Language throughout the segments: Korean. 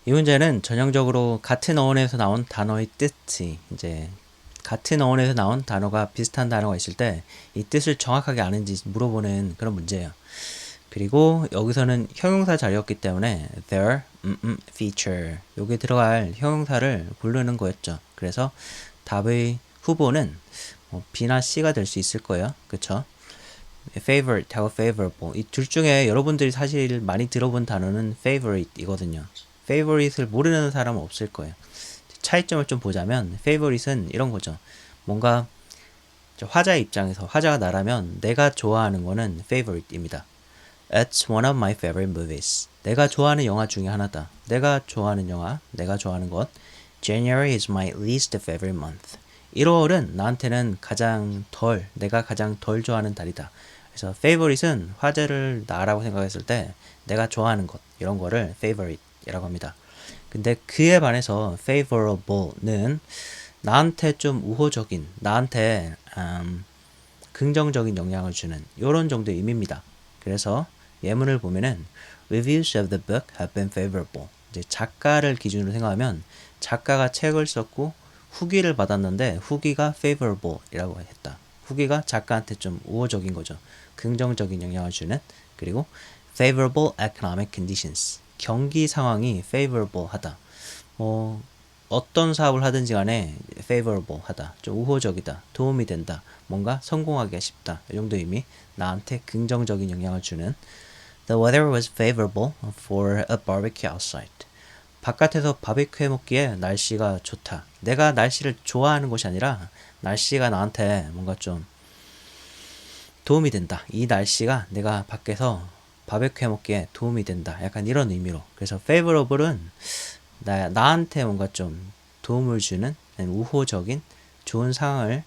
이 문제는 전형적으로 같은 어원에서 나온 단어의 뜻이 이제 같은 어원에서 나온 단어가 비슷한 단어가 있을 때 이 뜻을 정확하게 아는지 물어보는 그런 문제예요. 그리고 여기서는 형용사 자리였기 때문에 their feature 여기 들어갈 형용사를 고르는 거였죠. 그래서 답의 후보는 B나 C가 될 수 있을 거예요. 그쵸? favorite 하고 favorable 이 둘 중에 여러분들이 사실 많이 들어본 단어는 favorite 이거든요. favorite을 모르는 사람은 없을 거예요. 차이점을 좀 보자면 favorite은 이런 거죠. 뭔가 화자의 입장에서 화자가 나라면 내가 좋아하는 거는 favorite입니다. It's one of my favorite movies. 내가 좋아하는 영화 중에 하나다. 내가 좋아하는 영화, 내가 좋아하는 것. January is my least favorite month. 1월은 나한테는 내가 가장 덜 좋아하는 달이다. 그래서 favorite은 화제를 나라고 생각했을 때 내가 좋아하는 것, 이런 거를 favorite이라고 합니다. 근데 그에 반해서 favorable는 나한테 좀 우호적인, 나한테 긍정적인 영향을 주는 이런 정도의 의미입니다. 그래서 예문을 보면은 Reviews of the book have been favorable. 이제 작가를 기준으로 생각하면 작가가 책을 썼고 후기를 받았는데 후기가 favorable이라고 했다. 후기가 작가한테 좀 우호적인 거죠. 긍정적인 영향을 주는. 그리고 favorable economic conditions. 경기 상황이 favorable 하다. 어떤 사업을 하든지 간에 favorable 하다. 좀 우호적이다. 도움이 된다. 뭔가 성공하기가 쉽다. 이 정도 의미. 나한테 긍정적인 영향을 주는. The weather was favorable for a barbecue outside. 바깥에서 바베큐 해 먹기에 날씨가 좋다. 내가 날씨를 좋아하는 것이 아니라 날씨가 나한테 뭔가 좀 도움이 된다. 이 날씨가 내가 밖에서 바베큐 해 먹기에 도움이 된다. 약간 이런 의미로. 그래서 favorable은 나한테 뭔가 좀 도움을 주는 우호적인 좋은 상황을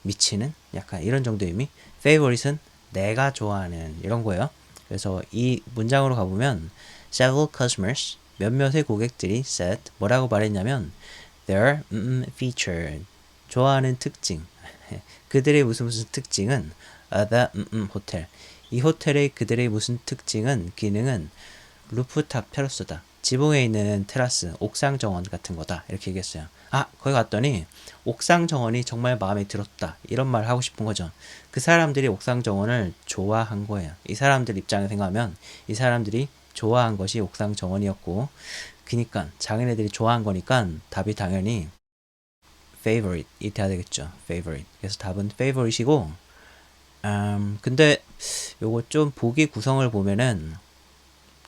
미치는 약간 이런 정도의 의미. favorite은 내가 좋아하는 이런 거예요. 그래서 이 문장으로 가보면 several customers 몇몇의 고객들이 said 뭐라고 말했냐면 their feature 좋아하는 특징 그들의 무슨 특징은 the 호텔 이 호텔의 그들의 무슨 특징은 기능은 루프탑 테라스다. 지붕에 있는 테라스, 옥상 정원 같은 거다. 이렇게 얘기했어요. 거기 갔더니 옥상 정원이 정말 마음에 들었다. 이런 말 하고 싶은 거죠. 그 사람들이 옥상 정원을 좋아한 거예요. 이 사람들 입장에 생각하면 이 사람들이 좋아한 것이 옥상 정원이었고, 그니까 자기네들이 좋아한 거니까 답이 당연히 favorite이 돼야 되겠죠. favorite. 그래서 답은 favorite이고, 근데 요거 좀 보기 구성을 보면은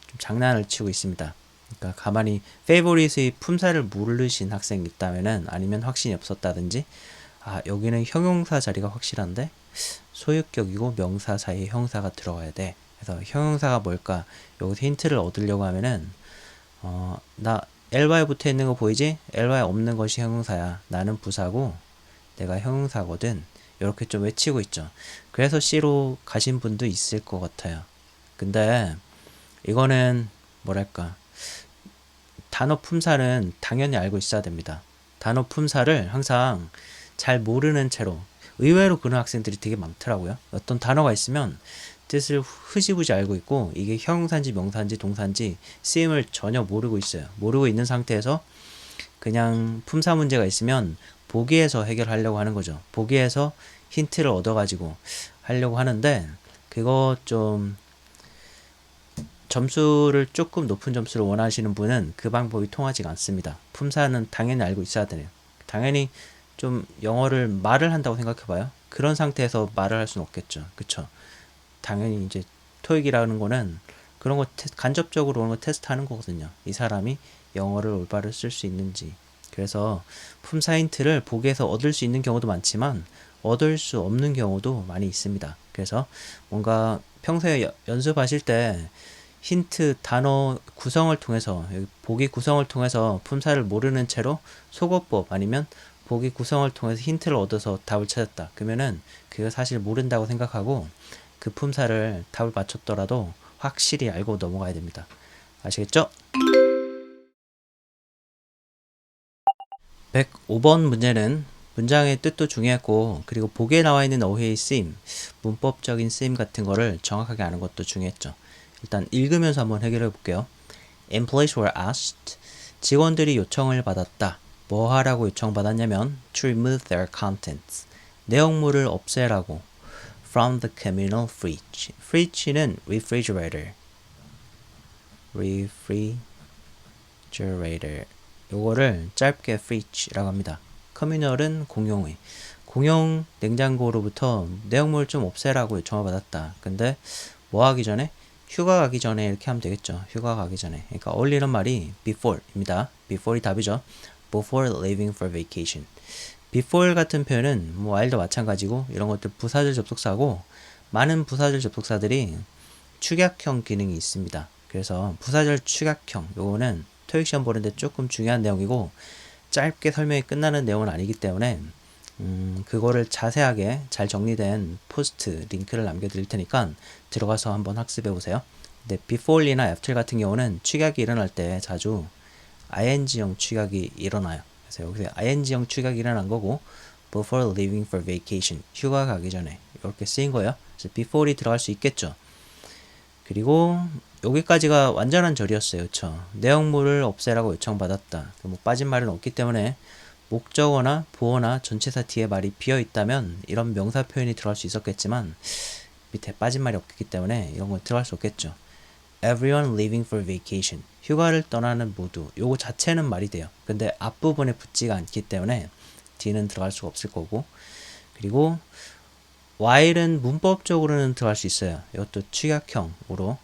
좀 장난을 치고 있습니다. 그러니까 가만히 페이보릿의 품사를 모르신 학생이 있다면은 아니면 확신이 없었다든지 여기는 형용사 자리가 확실한데 소유격이고 명사 사이에 형사가 들어가야 돼. 그래서 형용사가 뭘까? 여기서 힌트를 얻으려고 하면은 나 ly 붙어 있는 거 보이지? ly 없는 것이 형용사야. 나는 부사고 내가 형용사거든. 이렇게 좀 외치고 있죠. 그래서 C로 가신 분도 있을 것 같아요. 근데 이거는 뭐랄까 단어 품사는 당연히 알고 있어야 됩니다. 단어 품사를 항상 잘 모르는 채로 의외로 그런 학생들이 되게 많더라고요. 어떤 단어가 있으면 뜻을 흐지부지 알고 있고 이게 형용사인지 명사인지 동사인지 쓰임을 전혀 모르고 있어요. 모르고 있는 상태에서 그냥 품사 문제가 있으면 보기에서 해결하려고 하는 거죠. 보기에서 힌트를 얻어가지고 하려고 하는데 그거 좀 점수를 조금 높은 점수를 원하시는 분은 그 방법이 통하지가 않습니다. 품사는 당연히 알고 있어야 돼요. 당연히 좀 영어를 말을 한다고 생각해봐요. 그런 상태에서 말을 할 수는 없겠죠. 그쵸? 당연히 이제 토익이라는 거는 그런 거 간접적으로 그런 거 테스트하는 거거든요. 이 사람이 영어를 올바로 쓸 수 있는지. 그래서 품사 힌트를 보기에서 얻을 수 있는 경우도 많지만 얻을 수 없는 경우도 많이 있습니다. 그래서 뭔가 평소에 연습하실 때 힌트 단어 구성을 통해서 보기 구성을 통해서 품사를 모르는 채로 속어법 아니면 보기 구성을 통해서 힌트를 얻어서 답을 찾았다. 그러면은 그거 사실 모른다고 생각하고 그 품사를 답을 맞췄더라도 확실히 알고 넘어가야 됩니다. 아시겠죠? 105번 문제는 문장의 뜻도 중요했고 그리고 보기에 나와 있는 어휘의 쓰임, 문법적인 쓰임 같은 거를 정확하게 아는 것도 중요했죠. 일단 읽으면서 한번 해결해 볼게요. Employees were asked 직원들이 요청을 받았다. 뭐 하라고 요청받았냐면 to remove their contents. 내용물을 없애라고. from the communal fridge. fridge는 refrigerator. refrigerator. 요거를 짧게 fridge라고 합니다. 커뮤널은 공용의. 공용 냉장고로부터 내용물을 좀 없애라고 요청을 받았다. 근데 뭐 하기 전에? 휴가 가기 전에 이렇게 하면 되겠죠. 휴가 가기 전에. 그러니까 어울리는 말이 before입니다. before이 답이죠. before leaving for vacation. before 같은 표현은 뭐 while도 마찬가지고 이런 것들 부사절 접속사고 많은 부사절 접속사들이 축약형 기능이 있습니다. 그래서 부사절 축약형 요거는 토익 시험 보는데 조금 중요한 내용이고 짧게 설명이 끝나는 내용은 아니기 때문에 그거를 자세하게 잘 정리된 포스트 링크를 남겨드릴 테니까 들어가서 한번 학습해 보세요. 근데 before나 after 같은 경우는 축약이 일어날 때 자주 ing형 축약이 일어나요. 그래서 여기서 ing형 축약이 일어난 거고 before leaving for vacation 휴가 가기 전에 이렇게 쓰인 거예요. 그래서 before이 들어갈 수 있겠죠. 그리고 여기까지가 완전한 절이었어요. 그쵸? 내용물을 없애라고 요청받았다. 뭐 빠진 말은 없기 때문에 목적어나 보어나 전체사 뒤에 말이 비어 있다면 이런 명사 표현이 들어갈 수 있었겠지만 밑에 빠진 말이 없기 때문에 이런 건 들어갈 수 없겠죠. Everyone leaving for vacation. 휴가를 떠나는 모두. 요거 자체는 말이 돼요. 근데 앞부분에 붙지가 않기 때문에 뒤는 들어갈 수가 없을 거고. 그리고 while은 문법적으로는 들어갈 수 있어요. 이것도 축약형으로.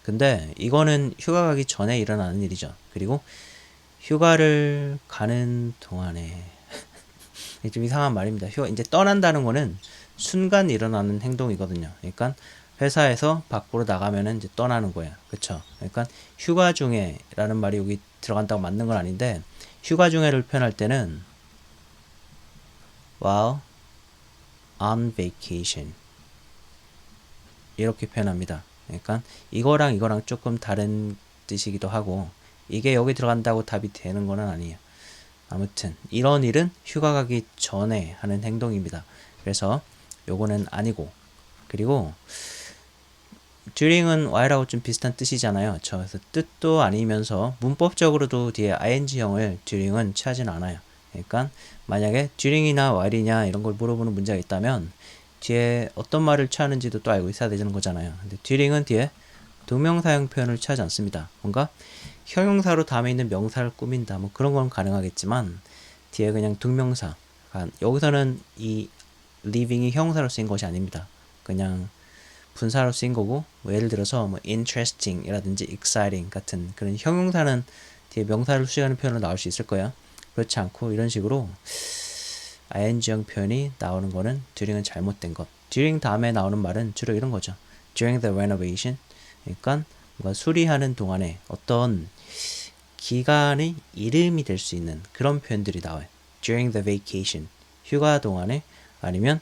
근데 이거는 휴가 가기 전에 일어나는 일이죠. 그리고 휴가를 가는 동안에 좀 이상한 말입니다. 휴가 이제 떠난다는 거는 순간 일어나는 행동이거든요. 그러니까 회사에서 밖으로 나가면은 이제 떠나는 거예요. 그쵸? 그러니까 휴가 중에라는 말이 여기 들어간다고 맞는 건 아닌데 휴가 중에를 표현할 때는 while on vacation 이렇게 표현합니다. 그러니까 이거랑 이거랑 조금 다른 뜻이기도 하고 이게 여기 들어간다고 답이 되는 건 아니에요. 아무튼 이런 일은 휴가 가기 전에 하는 행동입니다. 그래서 요거는 아니고 그리고 during은 while하고 좀 비슷한 뜻이잖아요. 그래서 뜻도 아니면서 문법적으로도 뒤에 ing형을 during은 취하진 않아요. 그러니까 만약에 during이나 while이냐 이런 걸 물어보는 문제가 있다면 뒤에 어떤 말을 취하는지도 또 알고 있어야 되는 거잖아요. 근데 during은 뒤에 동명사형 표현을 취하지 않습니다. 뭔가 형용사로 다음에 있는 명사를 꾸민다 뭐 그런 건 가능하겠지만 뒤에 그냥 동명사 여기서는 이 living이 형용사로 쓰인 것이 아닙니다. 그냥 분사로 쓰인 거고 뭐 예를 들어서 뭐 interesting 이라든지 exciting 같은 그런 형용사는 뒤에 명사를 수식하는 표현으로 나올 수 있을 거야. 그렇지 않고 이런 식으로 ing형 표현이 나오는 거는 during은 잘못된 것. during 다음에 나오는 말은 주로 이런 거죠. during the renovation 그러니까 뭔가 수리하는 동안에 어떤 기간의 이름이 될 수 있는 그런 표현들이 나와요. during the vacation 휴가 동안에 아니면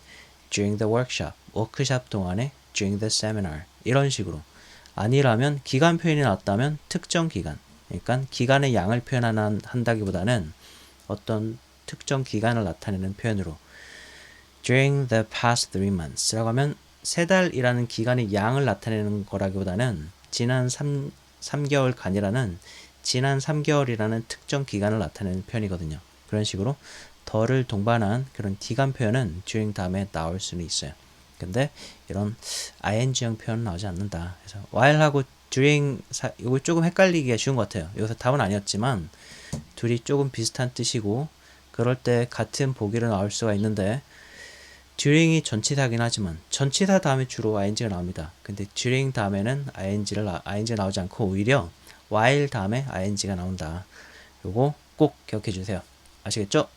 during the workshop 워크샵 동안에 during the seminar 이런 식으로 아니라면 기간 표현이 나왔다면 특정 기간 그러니까 기간의 양을 표현한다기보다는 어떤 특정 기간을 나타내는 표현으로 during the past 3 months 라고 하면 3달이라는 기간의 양을 나타내는 거라기보다는 지난 3개월간이라는 지난 3개월이라는 특정 기간을 나타내는 표현이거든요. 그런 식으로 더를 동반한 그런 기간 표현은 during 다음에 나올 수는 있어요. 근데 이런 ing형 표현은 나오지 않는다. 그래서 while하고 during 이거 조금 헷갈리기가 쉬운 것 같아요. 여기서 답은 아니었지만 둘이 조금 비슷한 뜻이고 그럴 때 같은 보기로 나올 수가 있는데 during이 전치사긴 하지만 전치사 다음에 주로 ing가 나옵니다. 근데 during 다음에는 ing가 나오지 않고 오히려 while 다음에 ing가 나온다. 요거 꼭 기억해 주세요. 아시겠죠?